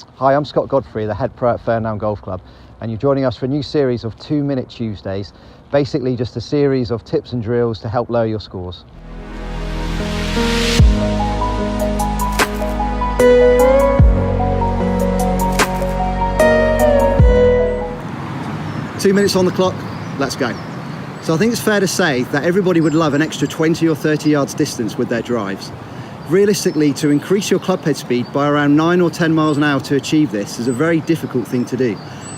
Hi, I'm Scott Godfrey, the head pro at Ferndown Golf Club, and you're joining us for a new series of 2-Minute Tuesdays, basically just a series of tips and drills to help lower your scores. Two minutes on the clock, let's go. So I think it's fair to say that everybody would love an extra 20 or 30 yards distance with their drives. Realistically, to increase your club head speed by around 9 or 10 miles an hour to achieve this is a very difficult thing to do.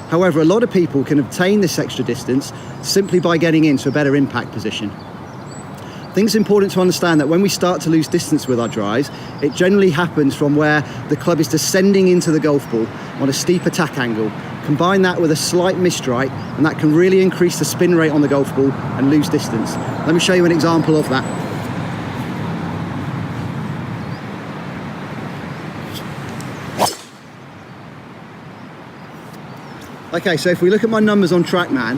However, a lot of people can obtain this extra distance simply by getting into a better impact position. I think it's important to understand that when we start to lose distance with our drives, it generally happens from where the club is descending into the golf ball on a steep attack angle. Combine that with a slight misstrike, and that can really increase the spin rate on the golf ball and lose distance. Let me show you an example of that. Okay, so if we look at my numbers on TrackMan,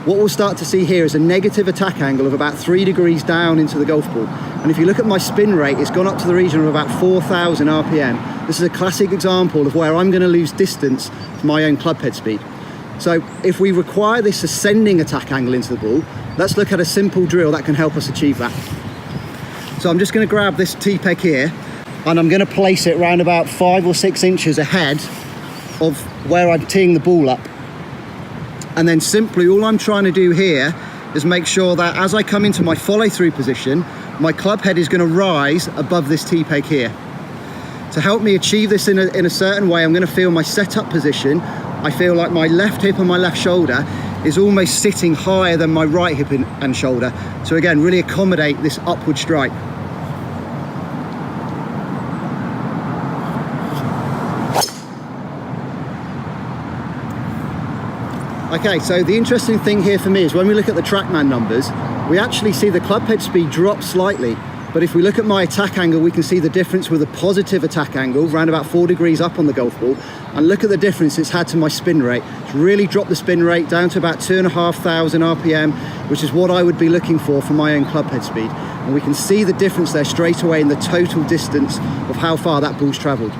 what we'll start to see here is a negative attack angle of about 3 degrees down into the golf ball. And if you look at my spin rate, it's gone up to the region of about 4,000 RPM. This is a classic example of where I'm going to lose distance for my own club head speed. So if we require this ascending attack angle into the ball, let's look at a simple drill that can help us achieve that. So I'm just going to grab this tee peg here, and I'm going to place it around about 5 or 6 inches ahead of where I'm teeing the ball up. And then simply all I'm trying to do here is make sure that as I come into my follow through position, my club head is going to rise above this tee peg here. To help me achieve this in a certain way, I'm going to feel my setup position. I feel like my left hip and my left shoulder is almost sitting higher than my right hip and shoulder. So again, really accommodate this upward strike. Okay, so the interesting thing here for me is when we look at the TrackMan numbers, we actually see the club head speed drop slightly. But if we look at my attack angle, we can see the difference with a positive attack angle, around about 4 degrees up on the golf ball. And look at the difference it's had to my spin rate. It's really dropped the spin rate down to about 2,500 RPM, which is what I would be looking for my own club head speed. And we can see the difference there straight away in the total distance of how far that ball's traveled.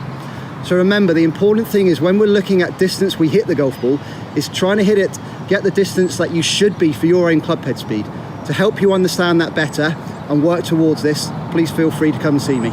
So remember, the important thing is when we're looking at distance we hit the golf ball, is trying to hit it, get the distance that you should be for your own club head speed. To help you understand that better and work towards this, please feel free to come and see me.